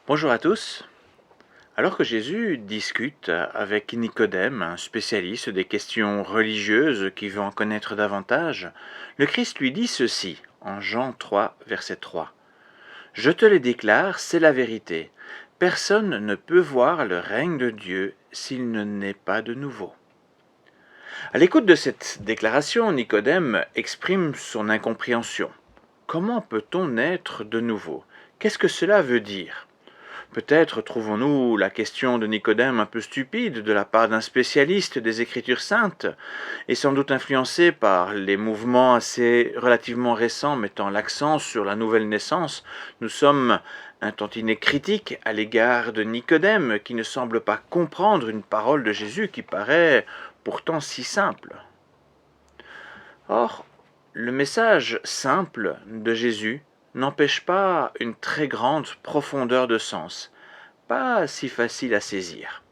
Bonjour à tous. Alors que Jésus discute avec Nicodème, un spécialiste des questions religieuses qui veut en connaître davantage, le Christ lui dit ceci en Jean 3, verset 3. Je te le déclare, c'est la vérité. Personne ne peut voir le règne de Dieu s'il ne naît pas de nouveau. À l'écoute de cette déclaration, Nicodème exprime son incompréhension. Comment peut-on naître de nouveau? Qu'est-ce que cela veut dire? Peut-être trouvons-nous la question de Nicodème un peu stupide de la part d'un spécialiste des Écritures saintes, et sans doute influencé par les mouvements assez relativement récents mettant l'accent sur la nouvelle naissance. Nous sommes un tantinet critique à l'égard de Nicodème qui ne semble pas comprendre une parole de Jésus qui paraît pourtant si simple. Or, le message simple de Jésus n'empêche pas une très grande profondeur de sens, pas si facile à saisir.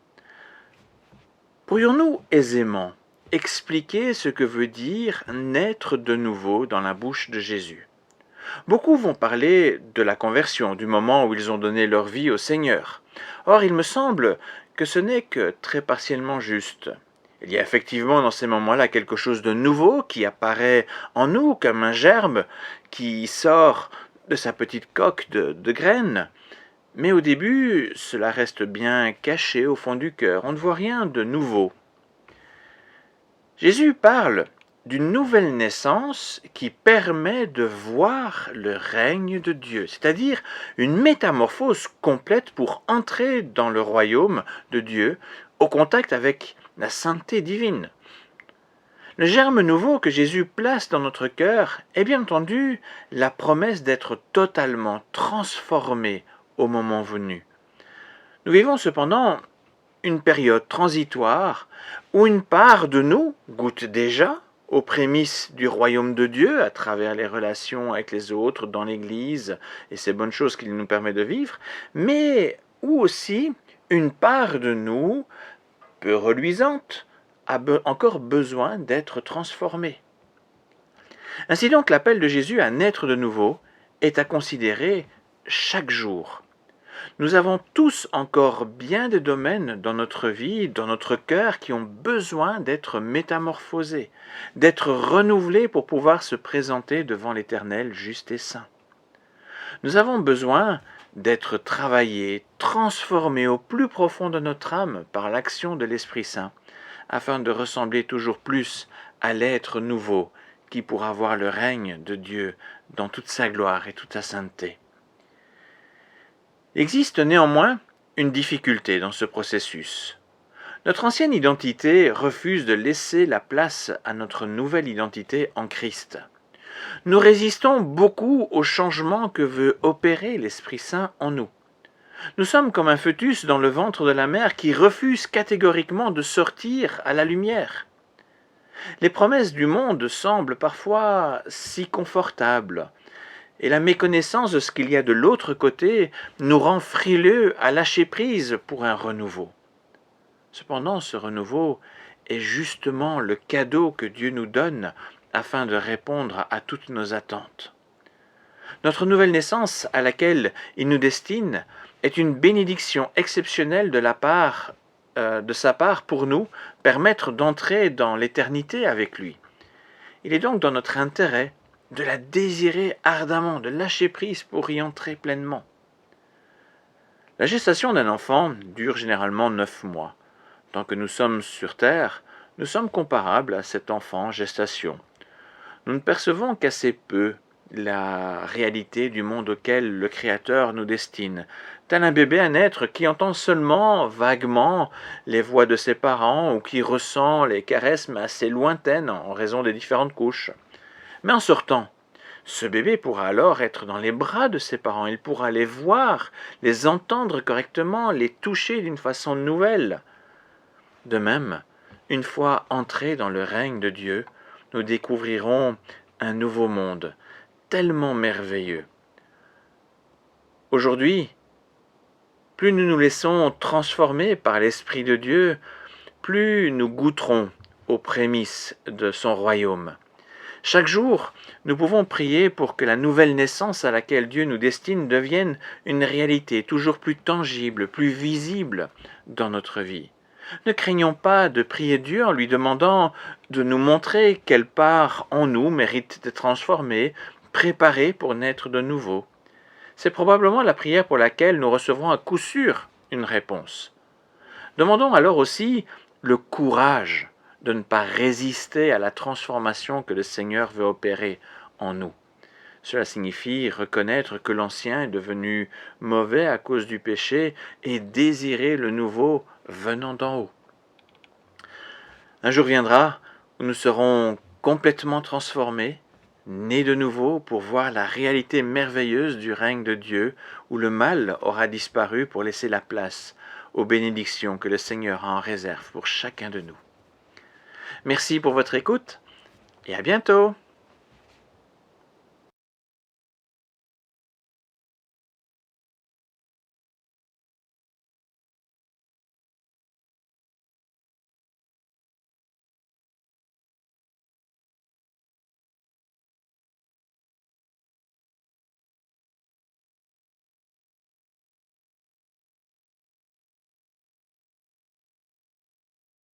Pourrions-nous aisément expliquer ce que veut dire naître de nouveau dans la bouche de Jésus? Beaucoup vont parler de la conversion, du moment où ils ont donné leur vie au Seigneur. Or, il me semble que ce n'est que très partiellement juste. Il y a effectivement dans ces moments-là quelque chose de nouveau qui apparaît en nous comme un germe qui sort de sa petite coque de graines. Mais au début, cela reste bien caché au fond du cœur. On ne voit rien de nouveau. Jésus parle d'une nouvelle naissance qui permet de voir le règne de Dieu, c'est-à-dire une métamorphose complète pour entrer dans le royaume de Dieu au contact avec la sainteté divine. Le germe nouveau que Jésus place dans notre cœur est bien entendu la promesse d'être totalement transformé au moment venu. Nous vivons cependant une période transitoire où une part de nous goûte déjà aux prémices du royaume de Dieu à travers les relations avec les autres dans l'Église et ces bonnes choses qu'il nous permet de vivre, mais où aussi une part de nous, peu reluisante, a encore besoin d'être transformée. Ainsi donc, l'appel de Jésus à naître de nouveau est à considérer chaque jour. Nous avons tous encore bien des domaines dans notre vie, dans notre cœur, qui ont besoin d'être métamorphosés, d'être renouvelés pour pouvoir se présenter devant l'Éternel juste et saint. Nous avons besoin d'être travaillés, transformés au plus profond de notre âme par l'action de l'Esprit Saint, afin de ressembler toujours plus à l'être nouveau qui pourra voir le règne de Dieu dans toute sa gloire et toute sa sainteté. Il existe néanmoins une difficulté dans ce processus. Notre ancienne identité refuse de laisser la place à notre nouvelle identité en Christ. Nous résistons beaucoup au changement que veut opérer l'Esprit Saint en nous. Nous sommes comme un fœtus dans le ventre de la mère qui refuse catégoriquement de sortir à la lumière. Les promesses du monde semblent parfois si confortables, et la méconnaissance de ce qu'il y a de l'autre côté nous rend frileux à lâcher prise pour un renouveau. Cependant, ce renouveau est justement le cadeau que Dieu nous donne afin de répondre à toutes nos attentes. Notre nouvelle naissance à laquelle il nous destine est une bénédiction exceptionnelle de sa part pour nous permettre d'entrer dans l'éternité avec lui. Il est donc dans notre intérêt de la désirer ardemment, de lâcher prise pour y entrer pleinement. La gestation d'un enfant dure généralement 9 mois. Tant que nous sommes sur Terre, nous sommes comparables à cet enfant en gestation. Nous ne percevons qu'assez peu la réalité du monde auquel le Créateur nous destine, tel un bébé à naître qui entend seulement vaguement les voix de ses parents ou qui ressent les caresses mais assez lointaines en raison des différentes couches. Mais en sortant, ce bébé pourra alors être dans les bras de ses parents, il pourra les voir, les entendre correctement, les toucher d'une façon nouvelle. De même, une fois entrés dans le règne de Dieu, nous découvrirons un nouveau monde, tellement merveilleux. Aujourd'hui, plus nous nous laissons transformer par l'Esprit de Dieu, plus nous goûterons aux prémices de son royaume. Chaque jour, nous pouvons prier pour que la nouvelle naissance à laquelle Dieu nous destine devienne une réalité toujours plus tangible, plus visible dans notre vie. Ne craignons pas de prier Dieu en lui demandant de nous montrer quelle part en nous mérite d'être transformée, préparée pour naître de nouveau. C'est probablement la prière pour laquelle nous recevrons à coup sûr une réponse. Demandons alors aussi le courage de ne pas résister à la transformation que le Seigneur veut opérer en nous. Cela signifie reconnaître que l'ancien est devenu mauvais à cause du péché et désirer le nouveau venant d'en haut. Un jour viendra où nous serons complètement transformés, nés de nouveau pour voir la réalité merveilleuse du règne de Dieu, où le mal aura disparu pour laisser la place aux bénédictions que le Seigneur a en réserve pour chacun de nous. Merci pour votre écoute et à bientôt.